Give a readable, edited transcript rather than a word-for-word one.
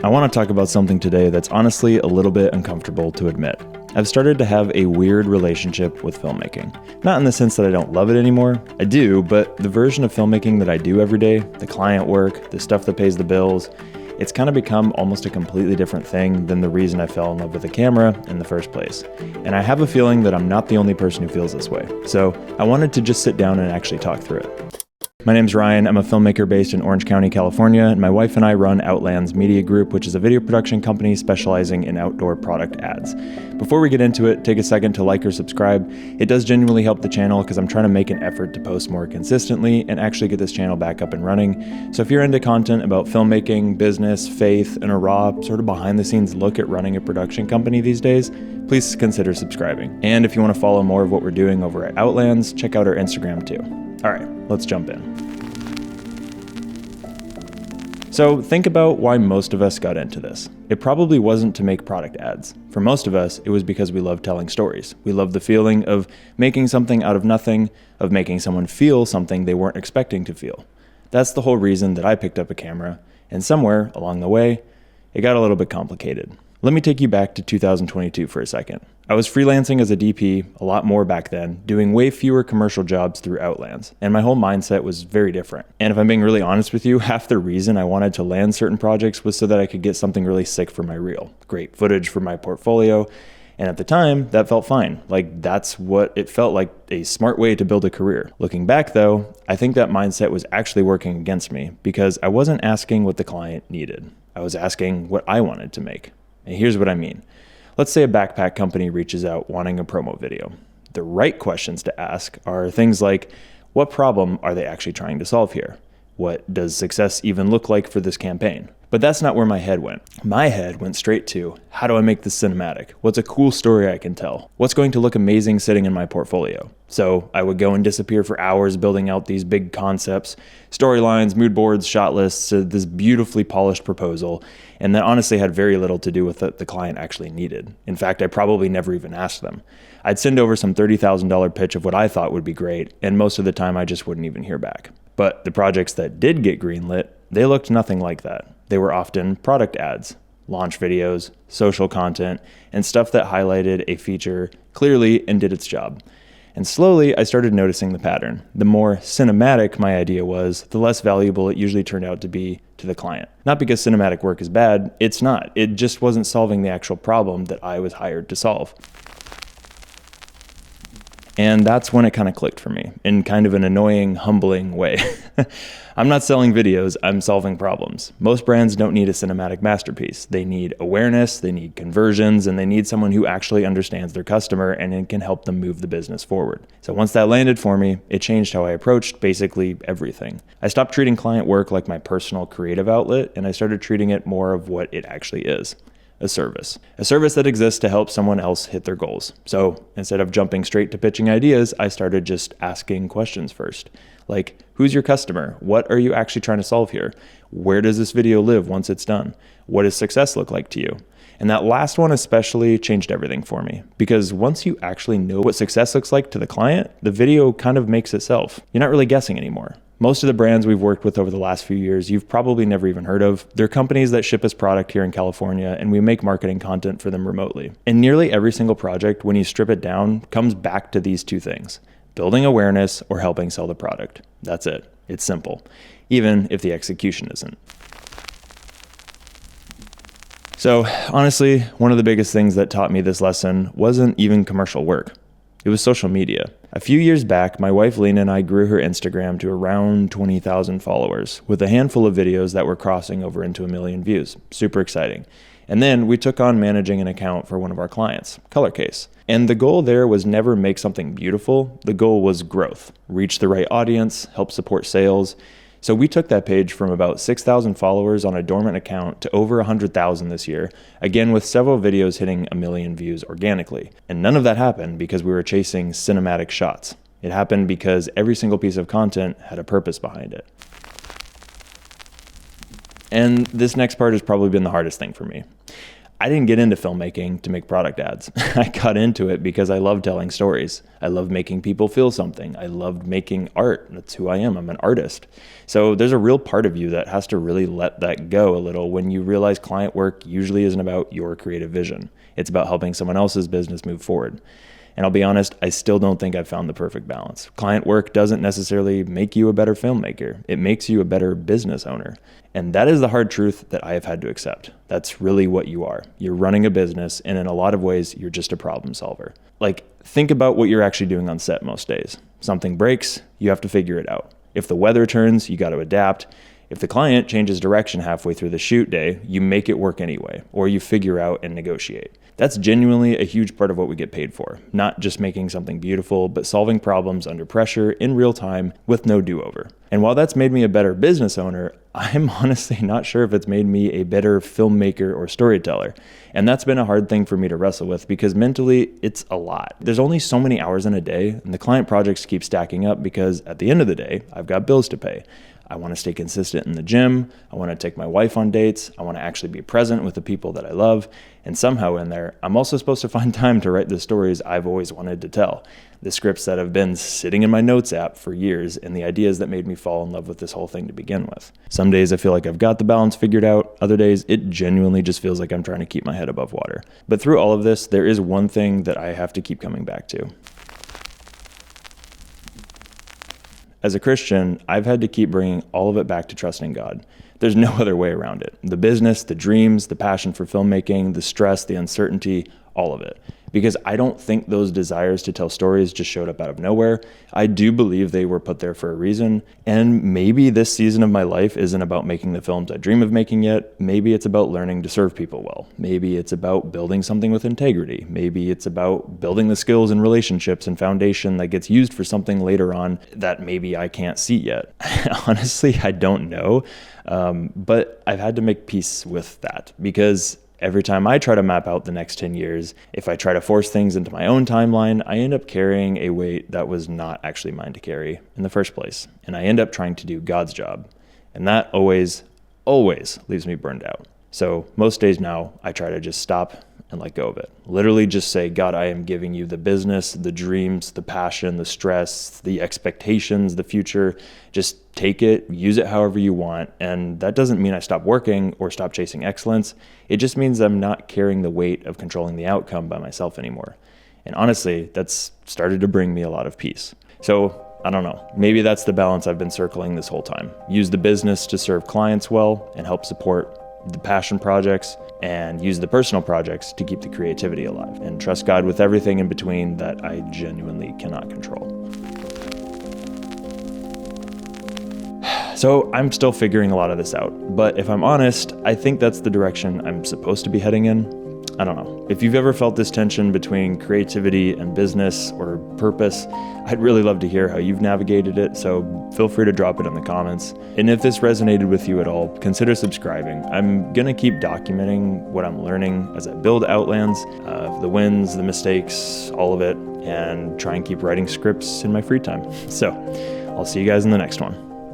I want to talk about something today that's honestly a little bit uncomfortable to admit. I've started to have a weird relationship with filmmaking. Not in the sense that I don't love it anymore. I do, but the version of filmmaking that I do every day, the client work, the stuff that pays the bills, it's kind of become almost a completely different thing than the reason I fell in love with the camera in the first place. And I have a feeling that I'm not the only person who feels this way. So I wanted to just sit down and actually talk through it. My name's Ryan. I'm a filmmaker based in Orange County, California, and my wife and I run Outlands Media Group, which is a video production company specializing in outdoor product ads. Before we get into it, take a second to like or subscribe. It does genuinely help the channel because I'm trying to make an effort to post more consistently and actually get this channel back up and running. So if you're into content about filmmaking, business, faith, and a raw, sort of behind the scenes look at running a production company these days, please consider subscribing. And if you want to follow more of what we're doing over at Outlands, check out our Instagram too. All right, let's jump in. So think about why most of us got into this. It probably wasn't to make product ads. For most of us, it was because we love telling stories. We love the feeling of making something out of nothing, of making someone feel something they weren't expecting to feel. That's the whole reason that I picked up a camera, and somewhere along the way, it got a little bit complicated. Let me take you back to 2022 for a second. I was freelancing as a DP, a lot more back then, doing way fewer commercial jobs through Outlands, and my whole mindset was very different. And if I'm being really honest with you, half the reason I wanted to land certain projects was so that I could get something really sick for my reel, great footage for my portfolio, and at the time, that felt fine. Like, that's what it felt like, a smart way to build a career. Looking back though, I think that mindset was actually working against me because I wasn't asking what the client needed. I was asking what I wanted to make. And here's what I mean. Let's say a backpack company reaches out wanting a promo video. The right questions to ask are things like, what problem are they actually trying to solve here? What does success even look like for this campaign? But that's not where my head went. My head went straight to, how do I make this cinematic? What's a cool story I can tell? What's going to look amazing sitting in my portfolio? So I would go and disappear for hours building out these big concepts, storylines, mood boards, shot lists, this beautifully polished proposal, and that honestly had very little to do with what the client actually needed. In fact, I probably never even asked them. I'd send over some $30,000 pitch of what I thought would be great, and most of the time I just wouldn't even hear back. But the projects that did get greenlit, they looked nothing like that. They were often product ads, launch videos, social content, and stuff that highlighted a feature clearly and did its job. And slowly, I started noticing the pattern. The more cinematic my idea was, the less valuable it usually turned out to be to the client. Not because cinematic work is bad, it's not. It just wasn't solving the actual problem that I was hired to solve. And that's when it kind of clicked for me, in kind of an annoying, humbling way. I'm not selling videos, I'm solving problems. Most brands don't need a cinematic masterpiece. They need awareness, they need conversions, and they need someone who actually understands their customer and can help them move the business forward. So once that landed for me, it changed how I approached basically everything. I stopped treating client work like my personal creative outlet, and I started treating it more of what it actually is. A service that exists to help someone else hit their goals. So instead of jumping straight to pitching ideas, I started just asking questions first. Like, who's your customer? What are you actually trying to solve here? Where does this video live once it's done? What does success look like to you? And that last one especially changed everything for me, because once you actually know what success looks like to the client, the video kind of makes itself. You're not really guessing anymore. Most of the brands we've worked with over the last few years, you've probably never even heard of. They're companies that ship us product here in California, and we make marketing content for them remotely. And nearly every single project, when you strip it down, comes back to these two things: building awareness or helping sell the product. That's it. It's simple, even if the execution isn't. So honestly, one of the biggest things that taught me this lesson wasn't even commercial work. It was social media. A few years back, my wife Lena and I grew her Instagram to around 20,000 followers, with a handful of videos that were crossing over into 1 million views. Super exciting. And then we took on managing an account for one of our clients, Color Case. And the goal there was never make something beautiful. The goal was growth, reach the right audience, help support sales. So we took that page from about 6,000 followers on a dormant account to over 100,000 this year, again with several videos hitting 1 million views organically. And none of that happened because we were chasing cinematic shots. It happened because every single piece of content had a purpose behind it. And this next part has probably been the hardest thing for me. I didn't get into filmmaking to make product ads. I got into it because I love telling stories. I love making people feel something. I loved making art. That's who I am. I'm an artist. So there's a real part of you that has to really let that go a little when you realize client work usually isn't about your creative vision. It's about helping someone else's business move forward. And I'll be honest, I still don't think I've found the perfect balance. Client work doesn't necessarily make you a better filmmaker. It makes you a better business owner. And that is the hard truth that I have had to accept. That's really what you are. You're running a business, and in a lot of ways, you're just a problem solver. Like, think about what you're actually doing on set most days. Something breaks, you have to figure it out. If the weather turns, you got to adapt. If the client changes direction halfway through the shoot day, you make it work anyway, or you figure out and negotiate. That's genuinely a huge part of what we get paid for. Not just making something beautiful, but solving problems under pressure in real time with no do-over. And while that's made me a better business owner, I'm honestly not sure if it's made me a better filmmaker or storyteller. And that's been a hard thing for me to wrestle with because mentally it's a lot. There's only so many hours in a day, and the client projects keep stacking up because at the end of the day, I've got bills to pay. I want to stay consistent in the gym. I want to take my wife on dates. I want to actually be present with the people that I love. And somehow in there, I'm also supposed to find time to write the stories I've always wanted to tell. The scripts that have been sitting in my notes app for years and the ideas that made me fall in love with this whole thing to begin with. Some days I feel like I've got the balance figured out. Other days it genuinely just feels like I'm trying to keep my head above water. But through all of this, there is one thing that I have to keep coming back to. As a Christian, I've had to keep bringing all of it back to trusting God. There's no other way around it. The business, the dreams, the passion for filmmaking, the stress, the uncertainty, all of it. Because I don't think those desires to tell stories just showed up out of nowhere. I do believe they were put there for a reason. And maybe this season of my life isn't about making the films I dream of making yet. Maybe it's about learning to serve people well. Maybe it's about building something with integrity. Maybe it's about building the skills and relationships and foundation that gets used for something later on that maybe I can't see yet. Honestly, I don't know. But I've had to make peace with that because every time I try to map out the next 10 years, if I try to force things into my own timeline, I end up carrying a weight that was not actually mine to carry in the first place. And I end up trying to do God's job. And that always leaves me burned out. So most days now, I try to just stop and let go of it. Literally just say, God, I am giving you the business, the dreams, the passion, the stress, the expectations, the future. Just take it, use it however you want. And that doesn't mean I stop working or stop chasing excellence. It just means I'm not carrying the weight of controlling the outcome by myself anymore. And honestly, that's started to bring me a lot of peace. So I don't know, maybe that's the balance I've been circling this whole time. Use the business to serve clients well and help support the passion projects, and use the personal projects to keep the creativity alive, and trust God with everything in between that I genuinely cannot control. So I'm still figuring a lot of this out, but if I'm honest, I think that's the direction I'm supposed to be heading in. I don't know. If you've ever felt this tension between creativity and business or purpose, I'd really love to hear how you've navigated it, so feel free to drop it in the comments. And if this resonated with you at all, consider subscribing. I'm going to keep documenting what I'm learning as I build Outlands, the wins, the mistakes, all of it, and try and keep writing scripts in my free time. So I'll see you guys in the next one.